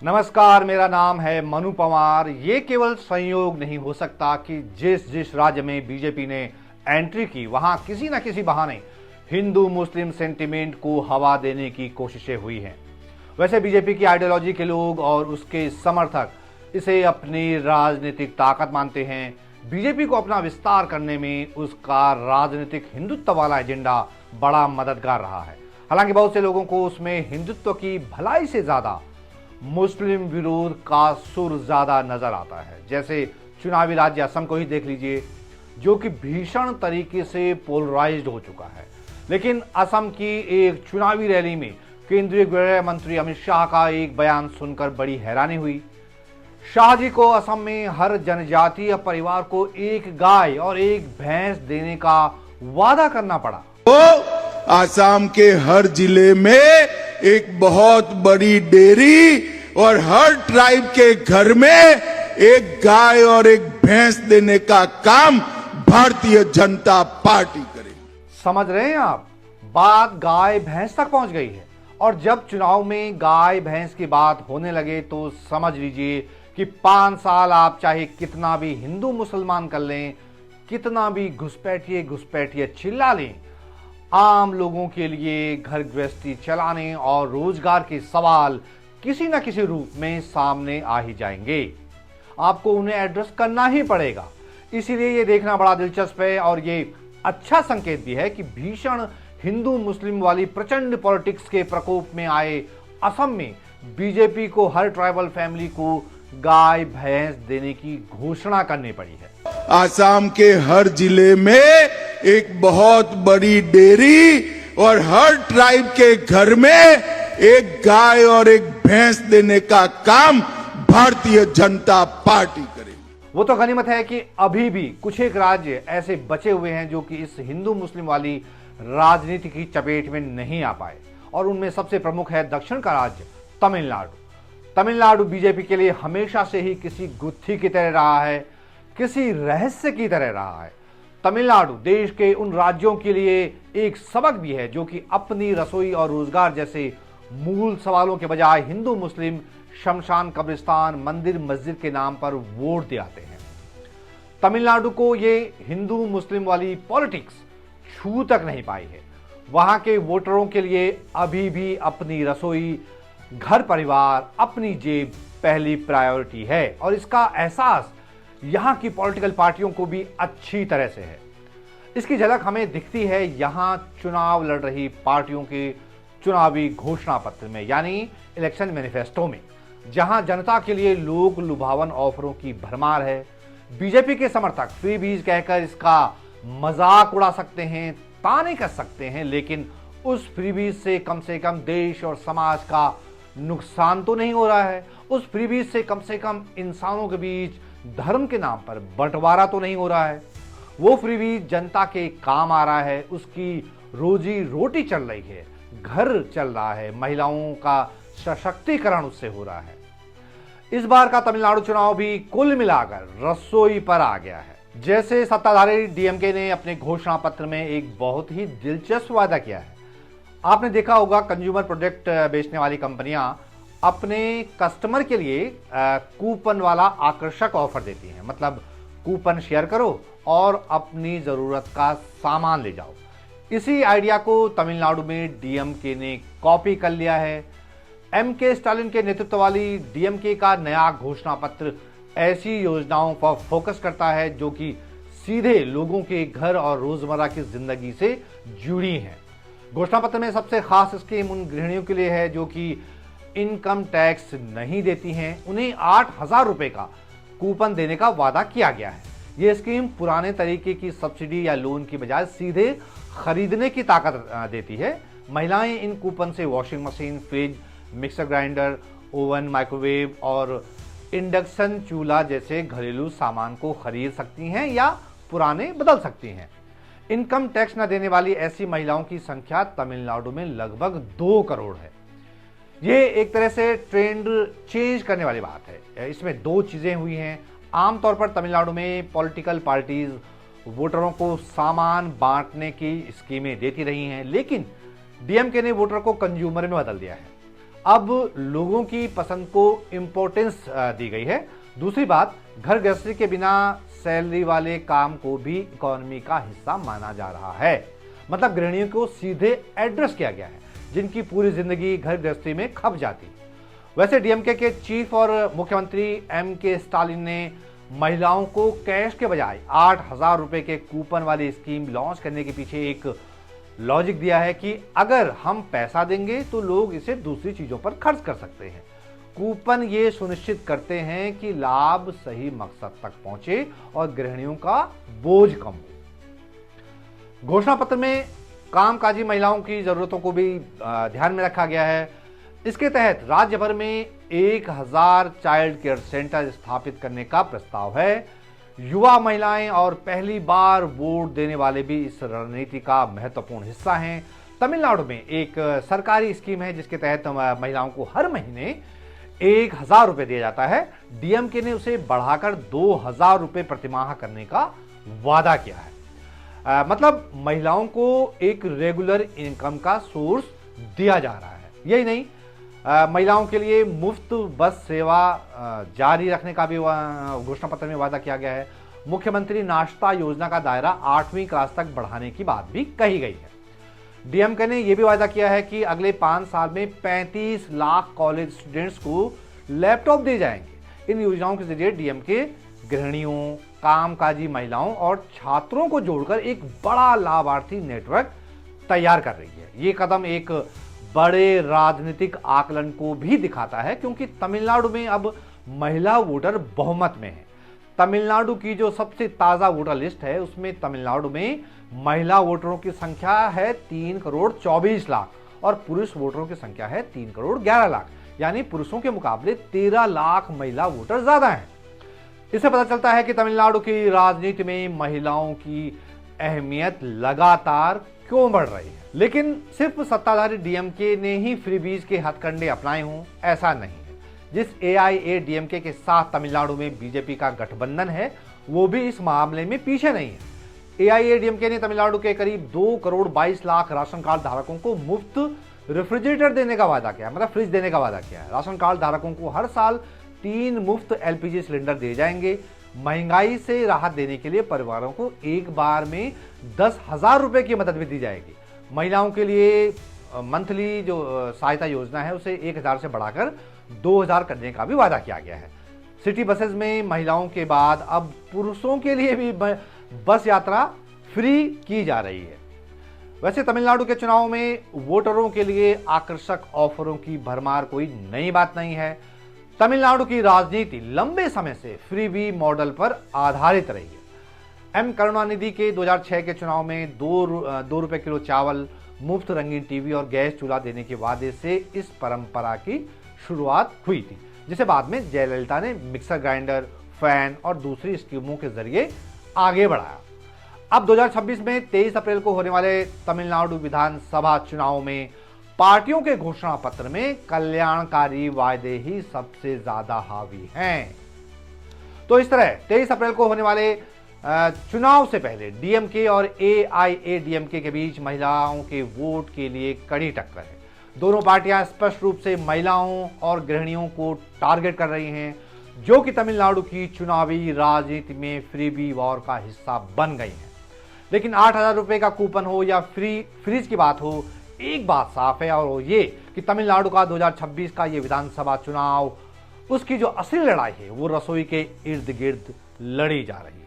नमस्कार, मेरा नाम है मनु पवार। ये केवल संयोग नहीं हो सकता कि जिस जिस राज्य में बीजेपी ने एंट्री की वहां किसी न किसी बहाने हिंदू मुस्लिम सेंटिमेंट को हवा देने की कोशिशें हुई हैं। वैसे बीजेपी की आइडियोलॉजी के लोग और उसके समर्थक इसे अपनी राजनीतिक ताकत मानते हैं। बीजेपी को अपना विस्तार करने में उसका राजनीतिक हिंदुत्व वाला एजेंडा बड़ा मददगार रहा है। हालांकि बहुत से लोगों को उसमें हिंदुत्व की भलाई से ज्यादा मुस्लिम विरोध का सुर ज्यादा नजर आता है। जैसे चुनावी राज्य असम को ही देख लीजिए, जो कि भीषण तरीके से पोलराइज्ड हो चुका है। लेकिन असम की एक चुनावी रैली में केंद्रीय गृह मंत्री अमित शाह का एक बयान सुनकर बड़ी हैरानी हुई। शाह जी को असम में हर जनजातीय परिवार को एक गाय और एक भैंस देने का वादा करना पड़ा। आसाम के हर जिले में एक बहुत बड़ी डेयरी और हर ट्राइब के घर में एक गाय और एक भैंस देने का काम भारतीय जनता पार्टी करेगी। समझ रहे हैं आप, बात गाय भैंस तक पहुंच गई है। और जब चुनाव में गाय भैंस की बात होने लगे तो समझ लीजिए कि 5 साल आप चाहे कितना भी हिंदू मुसलमान कर लें, कितना भी घुसपैठिए चिल्ला लें, आम लोगों के लिए घर गृहस्थी चलाने और रोजगार के सवाल किसी न किसी रूप में सामने आ ही जाएंगे। आपको उन्हें एड्रेस करना ही पड़ेगा। इसीलिए ये देखना बड़ा दिलचस्प है और ये अच्छा संकेत भी है कि भीषण हिंदू मुस्लिम वाली प्रचंड पॉलिटिक्स के प्रकोप में आए असम में बीजेपी को हर ट्राइबल फैमिली को गाय भैंस देने की घोषणा करनी पड़ी है। आसाम के हर जिले में एक बहुत बड़ी डेयरी और हर ट्राइब के घर में एक गाय और एक भैंस देने का काम भारतीय जनता पार्टी करेगी। वो तो गनीमत है कि अभी भी कुछ एक राज्य ऐसे बचे हुए हैं जो कि इस हिंदू मुस्लिम वाली राजनीति की चपेट में नहीं आ पाए, और उनमें सबसे प्रमुख है दक्षिण का राज्य तमिलनाडु। तमिलनाडु बीजेपी के लिए हमेशा से ही किसी गुत्थी की तरह रहा है, किसी रहस्य की तरह रहा है। तमिलनाडु देश के उन राज्यों के लिए एक सबक भी है जो कि अपनी रसोई और रोजगार जैसे मूल सवालों के बजाय हिंदू मुस्लिम शमशान कब्रिस्तान मंदिर मस्जिद के नाम पर वोट दिलाते हैं। तमिलनाडु को ये हिंदू मुस्लिम वाली पॉलिटिक्स छू तक नहीं पाई है। वहां के वोटरों के लिए अभी भी अपनी रसोई, घर परिवार, अपनी जेब पहली प्रायोरिटी है, और इसका एहसास यहां की पॉलिटिकल पार्टियों को भी अच्छी तरह से है। इसकी झलक हमें दिखती है यहां चुनाव लड़ रही पार्टियों के चुनावी घोषणा पत्र में, यानी इलेक्शन मैनिफेस्टो में, जहां जनता के लिए लोक लुभावन ऑफरों की भरमार है। बीजेपी के समर्थक फ्रीबीज कहकर इसका मजाक उड़ा सकते हैं, ताने कर सकते हैं, लेकिन उस फ्रीबीज से कम देश और समाज का नुकसान तो नहीं हो रहा है। उस फ्रीबीज से कम इंसानों के बीच धर्म के नाम पर बंटवारा तो नहीं हो रहा है। वो फ्रीबीज जनता के काम आ रहा है, उसकी रोजी रोटी चल रही है, घर चल रहा है, महिलाओं का सशक्तिकरण उससे हो रहा है। इस बार का तमिलनाडु चुनाव भी कुल मिलाकर रसोई पर आ गया है। जैसे सत्ताधारी डीएमके ने अपने घोषणा पत्र में एक बहुत ही दिलचस्प वादा किया है। आपने देखा होगा, कंज्यूमर प्रोडक्ट बेचने वाली कंपनियां अपने कस्टमर के लिए कूपन वाला आकर्षक ऑफर देती हैं। मतलब कूपन शेयर करो और अपनी जरूरत का सामान ले जाओ। इसी आइडिया को तमिलनाडु में डीएमके ने कॉपी कर लिया है। एमके स्टालिन के नेतृत्व वाली डीएमके का नया घोषणा पत्र ऐसी योजनाओं पर फोकस करता है जो कि सीधे लोगों के घर और रोजमर्रा की जिंदगी से जुड़ी हैं। घोषणा पत्र में सबसे खास स्कीम उन गृहिणियों के लिए है जो कि इनकम टैक्स नहीं देती हैं। उन्हें 8,000 रुपए का कूपन देने का वादा किया गया है। यह स्कीम पुराने तरीके की सब्सिडी या लोन की बजाय सीधे खरीदने की ताकत देती है। महिलाएं इन कूपन से washing machine, fridge, mixer grinder, oven, microwave और इंडक्शन चूल्हा जैसे घरेलू सामान को खरीद सकती हैं या पुराने बदल सकती हैं। इनकम टैक्स न देने वाली ऐसी महिलाओं की संख्या तमिलनाडु में लगभग 2 करोड़ है। ये एक तरह से ट्रेंड चेंज करने वाली बात है। इसमें 2 चीजें हुई हैं। आमतौर पर तमिलनाडु में पॉलिटिकल पार्टीज वोटरों को सामान बांटने की स्कीमें देती रही हैं, लेकिन डीएमके ने वोटर को कंज्यूमर में बदल दिया है। अब लोगों की पसंद को इंपॉर्टेंस दी गई है। दूसरी बात, घर गृहस्थी के बिना सैलरी वाले काम को भी इकोनॉमी का हिस्सा माना जा रहा है। मतलब गृहिणियों को सीधे एड्रेस किया गया है, जिनकी पूरी जिंदगी घर गृहस्थी में खप जाती। वैसे डीएमके के चीफ और मुख्यमंत्री एम.के. स्टालिन ने महिलाओं को कैश के बजाय 8,000 रुपए के कूपन वाली स्कीम लॉन्च करने के पीछे एक लॉजिक दिया है कि अगर हम पैसा देंगे तो लोग इसे दूसरी चीजों पर खर्च कर सकते हैं। कूपन ये सुनिश्चित करते हैं कि लाभ सही मकसद तक पहुंचे और गृहिणियों का बोझ कम हो। घोषणा पत्र में कामकाजी महिलाओं की जरूरतों को भी ध्यान में रखा गया है। इसके तहत राज्य भर में 1,000 चाइल्ड केयर सेंटर स्थापित करने का प्रस्ताव है। युवा महिलाएं और पहली बार वोट देने वाले भी इस रणनीति का महत्वपूर्ण हिस्सा हैं। तमिलनाडु में एक सरकारी स्कीम है जिसके तहत महिलाओं को हर महीने 1,000 रुपए दिया जाता है। डीएमके ने उसे बढ़ाकर 2,000 रुपए प्रतिमाह करने का वादा किया है। मतलब महिलाओं को एक रेगुलर इनकम का सोर्स दिया जा रहा है। यही नहीं, महिलाओं के लिए मुफ्त बस सेवा जारी रखने का भी घोषणा पत्र में वादा किया गया है। मुख्यमंत्री नाश्ता योजना का दायरा 8वीं क्लास तक बढ़ाने की बात भी कही गई है। डीएमके ने यह भी वादा किया है कि अगले 5 साल में 35 लाख कॉलेज स्टूडेंट्स को लैपटॉप दिए जाएंगे। इन योजनाओं के जरिए डीएमके गृहिणियों, कामकाजी महिलाओं और छात्रों को जोड़कर एक बड़ा लाभार्थी नेटवर्क तैयार कर रही है। ये कदम एक बड़े राजनीतिक आकलन को भी दिखाता है, क्योंकि तमिलनाडु में अब महिला वोटर बहुमत में है। तमिलनाडु की जो सबसे ताजा वोटर लिस्ट है उसमें तमिलनाडु में महिला वोटरों की संख्या है 3 करोड़ 24 लाख और पुरुष वोटरों की संख्या है 3 करोड़ 11 लाख। यानी पुरुषों के मुकाबले 13 लाख महिला वोटर ज्यादा हैं। इससे पता चलता है कि तमिलनाडु की राजनीति में महिलाओं की अहमियत लगातार क्यों बढ़ रही है। लेकिन सिर्फ सत्ताधारी डीएमके ने ही फ्रीबीज के हथकंडे अपनाए हों, ऐसा नहीं है। जिस एआईएडीएमके के साथ तमिलनाडु में बीजेपी का गठबंधन है, वो भी इस मामले में पीछे नहीं है। एआईएडीएमके ने तमिलनाडु के करीब 2 करोड़ 22 लाख राशन कार्ड धारकों को मुफ्त रेफ्रिजरेटर देने का वादा किया, मतलब फ्रिज देने का वादा किया है। राशन कार्ड धारकों को हर साल 3 मुफ्त एलपीजी सिलेंडर दिए जाएंगे। महंगाई से राहत देने के लिए परिवारों को एक बार में 10,000 रुपए की मदद भी दी जाएगी। महिलाओं के लिए मंथली जो सहायता योजना है उसे 1,000 से बढ़ाकर 2,000 करने का भी वादा किया गया है। सिटी बसेस में महिलाओं के बाद अब पुरुषों के लिए भी बस यात्रा फ्री की जा रही है। वैसे तमिलनाडु के चुनाव में वोटरों के लिए आकर्षक ऑफरों की भरमार कोई नई बात नहीं है। तमिलनाडु की राजनीति लंबे समय से फ्रीबी मॉडल पर आधारित रही है। एम करुणानिधि के 2006 के चुनाव में 2 रुपए किलो चावल, मुफ्त रंगीन टीवी और गैस चूल्हा देने के वादे से इस परंपरा की शुरुआत हुई थी, जिसे बाद में जयललिता ने मिक्सर ग्राइंडर, फैन और दूसरी स्कीमों के जरिए आगे बढ़ाया। अब 2026 में 23 अप्रैल को होने वाले तमिलनाडु विधानसभा चुनाव में पार्टियों के घोषणा पत्र में कल्याणकारी वायदे ही सबसे ज्यादा हावी हैं। तो इस तरह 23 अप्रैल को होने वाले चुनाव से पहले डीएमके और एआईएडीएमके के बीच महिलाओं के वोट के लिए कड़ी टक्कर है। दोनों पार्टियां स्पष्ट रूप से महिलाओं और गृहिणियों को टारगेट कर रही हैं, जो कि तमिलनाडु की चुनावी राजनीति में फ्रीबी वॉर का हिस्सा बन गई हैं। लेकिन 8,000 रुपए का कूपन हो या फ्रीज की बात हो, एक बात साफ है और वो ये कि तमिलनाडु का 2026 का ये विधानसभा चुनाव, उसकी जो असली लड़ाई है वो रसोई के इर्द गिर्द लड़ी जा रही है।